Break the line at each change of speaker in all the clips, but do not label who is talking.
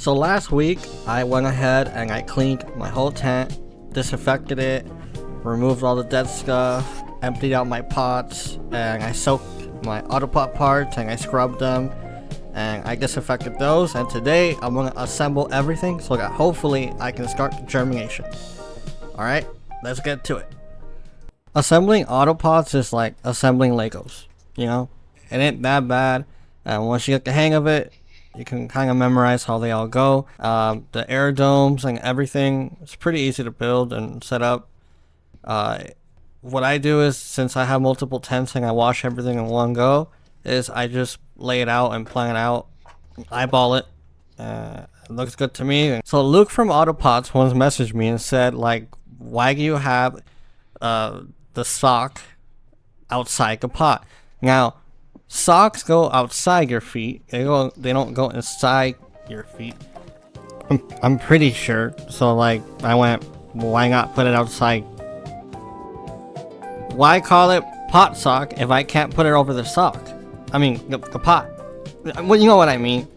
So last week, I went ahead and I cleaned my whole tent, disinfected it, removed all the dead stuff, emptied out my pots, and I soaked my Autopot parts and I scrubbed them, and I disinfected those. And today, I'm going to assemble everything so that hopefully I can start the germination. Alright, let's get to it. Assembling Autopots is like assembling Legos, you know? It ain't that bad, and once you get the hang of it, you can kind of memorize how they all go. The air domes and everything, it's pretty easy to build and set up. What I do is, since I have multiple tents and I wash everything in one go, is I just lay it out and plan it out, eyeball it. It looks good to me. So Luke from Autopots once messaged me and said, like, why do you have the sock outside the pot? Now, socks go outside your feet. They don't go inside your feet. I'm pretty sure. So like, I went, why not put it outside? Why call it pot sock if I can't put it over the sock? I mean, the pot. Well, you know what I mean.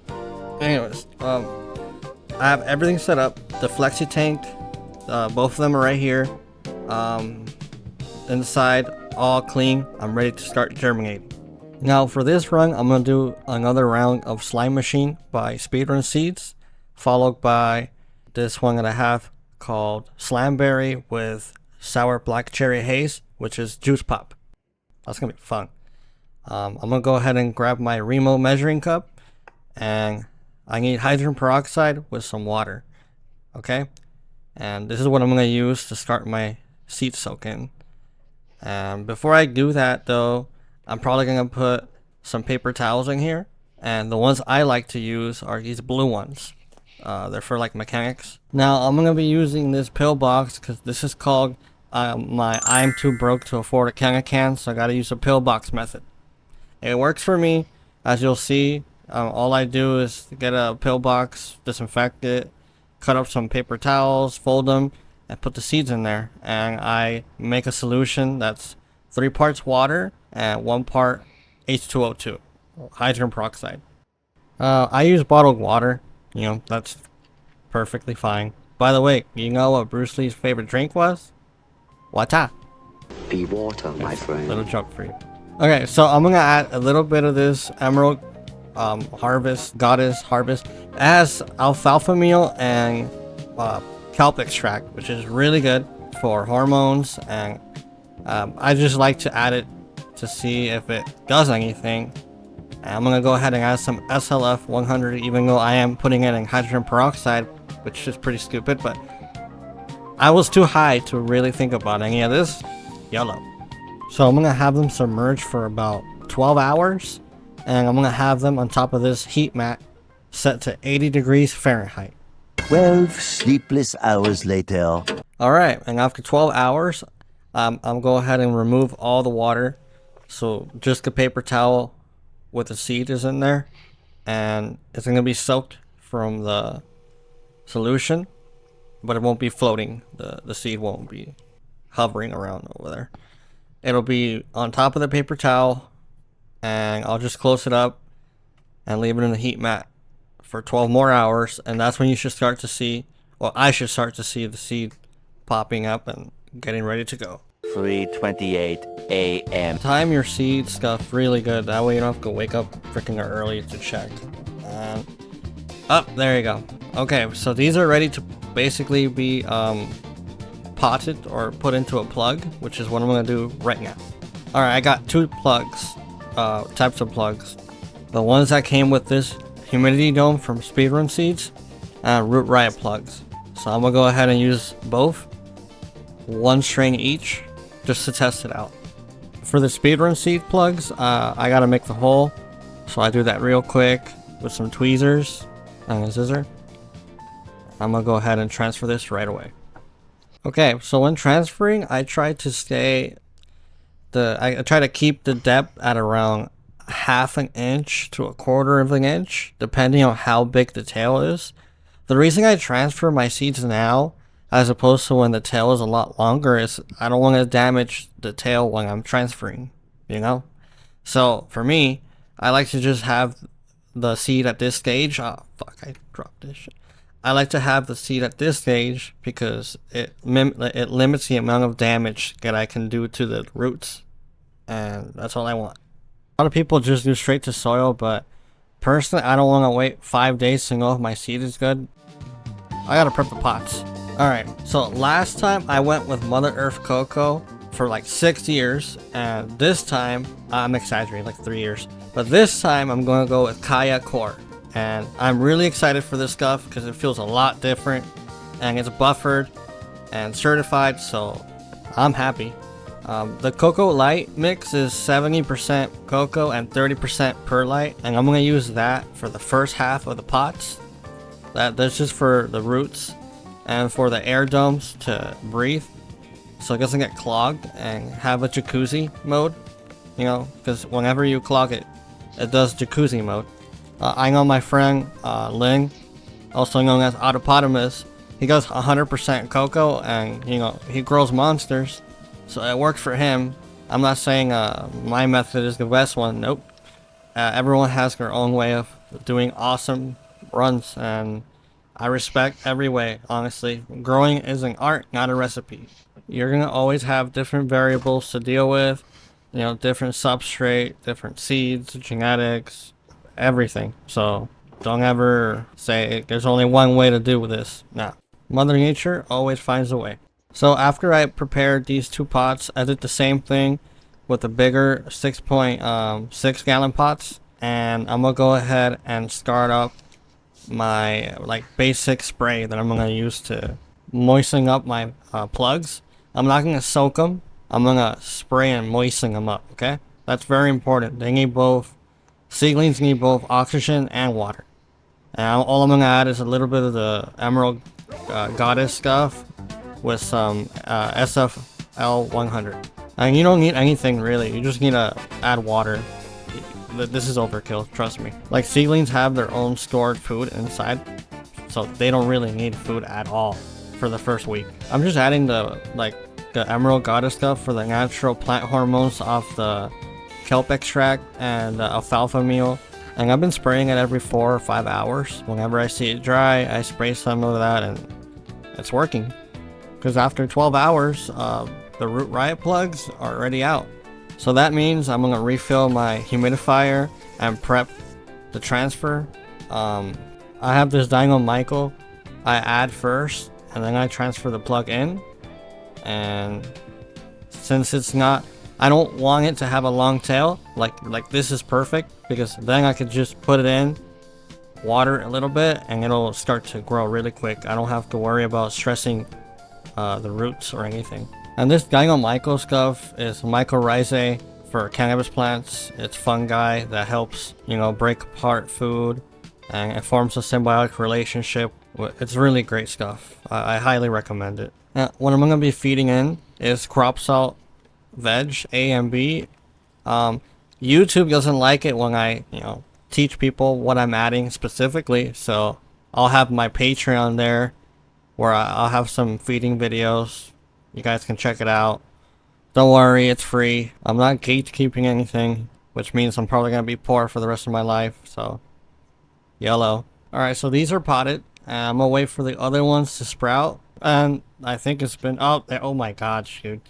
Anyways, I have everything set up. The flexi tank, both of them are right here. Inside, all clean. I'm ready to start germinating. Now for this run, I'm going to do another round of Slime Machine by Speedrun Seeds, followed by this one that I have called Slamberry with Sour Black Cherry Haze, which is Juice Pop. That's going to be fun. I'm going to go ahead and grab my Remo measuring cup, and I need hydrogen peroxide with some water. Okay? And this is what I'm going to use to start my seed soak in. And before I do that though, I'm probably going to put some paper towels in here, and the ones I like to use are these blue ones. They're for like mechanics. Now I'm going to be using this pill box because this is called my I'm too broke to afford a can, so I got to use a pill box method. It works for me. As you'll see, all I do is get a pill box, disinfect it, cut up some paper towels, fold them, and put the seeds in there, and I make a solution that's 3 parts water and 1 part H2O2, hydrogen peroxide. I use bottled water, you know, that's perfectly fine. By the way, you know what Bruce Lee's favorite drink was? Water.
Be water, my friend.
Little joke for you. Okay, so I'm gonna add a little bit of this Emerald Goddess Harvest. It has alfalfa meal and kelp extract, which is really good for hormones, and I just like to add it to see if it does anything. And I'm gonna go ahead and add some SLF 100, even though I am putting it in hydrogen peroxide, which is pretty stupid, but I was too high to really think about any of this. Yellow. So I'm gonna have them submerged for about 12 hours, and I'm gonna have them on top of this heat mat set to 80 degrees Fahrenheit.
12 sleepless hours later.
Alright, and after 12 hours, I'll go ahead and remove all the water. So just the paper towel with the seed is in there, and it's going to be soaked from the solution, but it won't be floating. The seed won't be hovering around over there. It'll be on top of the paper towel, and I'll just close it up and leave it in the heat mat for 12 more hours, and that's when you should start to see, well, I should start to see the seed popping up and getting ready to go.
3:28 a.m.
Time your seed stuff really good, that way you don't have to wake up freaking early to check. And there you go. Okay, so these are ready to basically be potted or put into a plug, which is what I'm gonna do right now. Alright, I got 2 plugs, types of plugs. The ones that came with this humidity dome from Speedrun Seeds, and Root Riot plugs. So I'm gonna go ahead and use both, 1 string each, just to test it out. For the Speedrun Seed plugs, I gotta make the hole, so I do that real quick with some tweezers and a scissor. I'm gonna go ahead and transfer this right away. Okay, so when transferring, I try to I try to keep the depth at around 1/2 inch to 1/4 inch, depending on how big the tail is. The reason I transfer my seeds now, as opposed to when the tail is a lot longer, is I don't want to damage the tail when I'm transferring, you know? So for me, I like to just have the seed at this stage. Oh fuck, I dropped this shit. I like to have the seed at this stage because it limits the amount of damage that I can do to the roots, and that's all I want. A lot of people just do straight to soil, but personally I don't want to wait 5 days to know if my seed is good. I gotta prep the pots. Alright, so last time I went with Mother Earth Coco for like 6 years, and this time, I'm exaggerating, like 3 years, but this time I'm going to go with Kaya Core. And I'm really excited for this stuff because it feels a lot different, and it's buffered and certified, so I'm happy. The Coco Light mix is 70% cocoa and 30% perlite, and I'm going to use that for the first half of the pots. That's just for the roots and for the air domes to breathe, so it doesn't get clogged and have a jacuzzi mode, you know, because whenever you clog it, it does jacuzzi mode. I know my friend Ling, also known as Autopotamus, he goes 100% cocoa, and you know, he grows monsters, so it works for him. I'm not saying my method is the best one, nope. Everyone has their own way of doing awesome runs, and I respect every way, honestly. Growing is an art, not a recipe. You're gonna always have different variables to deal with, you know, different substrate, different seeds, genetics, everything. So don't ever say there's only one way to do this. Nah, Mother Nature always finds a way. So after I prepared these two pots, I did the same thing with the bigger 6.6 gallon pots, and I'm gonna go ahead and start up my like basic spray that I'm gonna use to moisten up my plugs. I'm not gonna soak them, I'm gonna spray and moisten them up, okay? That's very important. They need both. Seedlings need both oxygen and water. And all I'm going to add is a little bit of the Emerald Goddess stuff with some SFL 100. And you don't need anything really, you just need to add water. This is overkill, trust me. Like, seedlings have their own stored food inside, so they don't really need food at all for the first week. I'm just adding the Emerald Goddess stuff for the natural plant hormones off the kelp extract and alfalfa meal, and I've been spraying it every 4 or 5 hours. Whenever I see it dry, I spray some of that, and it's working. Because after 12 hours, the root riot plugs are already out. So that means I'm gonna refill my humidifier and prep the transfer. I have this Dino Michael I add first, and then I transfer the plug in. And since it's not, I don't want it to have a long tail, like this is perfect, because then I could just put it in, water a little bit, and it'll start to grow really quick. I don't have to worry about stressing the roots or anything. And this Dino Michael stuff is mycorrhizae for cannabis plants. It's fungi that helps, you know, break apart food, and it forms a symbiotic relationship. It's really great stuff. I highly recommend it. Now, what I'm going to be feeding in is crop salt veg A and B. YouTube doesn't like it when I, you know, teach people what I'm adding specifically, so I'll have my Patreon there where I'll have some feeding videos. You guys can check it out. Don't worry, it's free. I'm not gatekeeping anything, which means I'm probably gonna be poor for the rest of my life, so YOLO. Alright, so these are potted, and I'm gonna wait for the other ones to sprout, and I think it's been, oh my gosh, dude.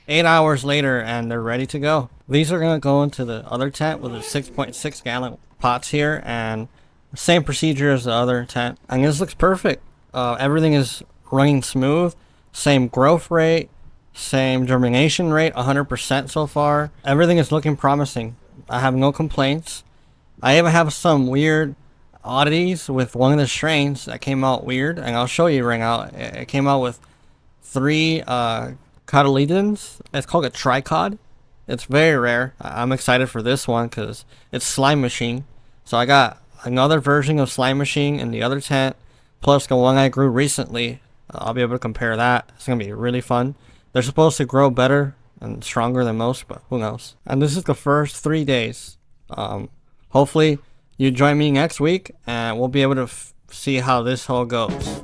8 hours later, and they're ready to go. These are gonna go into the other tent with the 6.6 gallon pots here, and same procedure as the other tent. And this looks perfect. Everything is running smooth. Same growth rate, same germination rate, 100% so far. Everything is looking promising. I have no complaints. I even have some weird oddities with one of the strains that came out weird, and I'll show you right now. It came out with 3 cotyledons. It's called a Tricot. It's very rare. I'm excited for this one because it's Slime Machine. So I got another version of Slime Machine in the other tent, plus the one I grew recently. I'll be able to compare that. It's gonna be really fun. They're supposed to grow better and stronger than most, but who knows. And this is the first 3 days. Hopefully you join me next week and we'll be able to see how this whole goes.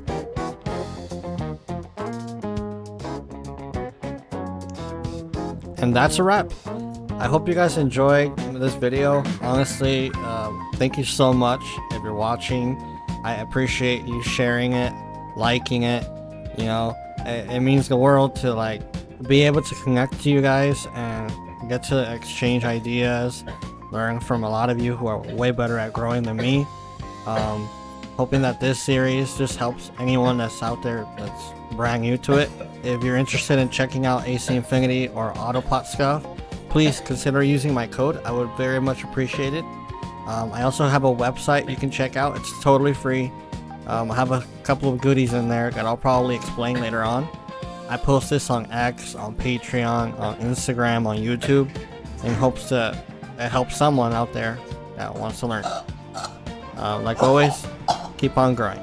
And that's a wrap. I hope you guys enjoyed this video. Honestly, thank you so much if you're watching. I appreciate you sharing it, liking it. You know, it means the world to like be able to connect to you guys and get to exchange ideas, learn from a lot of you who are way better at growing than me. Hoping that this series just helps anyone that's out there that's brand new to it. If you're interested in checking out AC Infinity or Autopot stuff, please consider using my code. I would very much appreciate it. I also have a website you can check out. It's totally free. I have a couple of goodies in there that I'll probably explain later on. I post this on X, on Patreon, on Instagram, on YouTube, in hopes to help someone out there that wants to learn. Like always, keep on growing.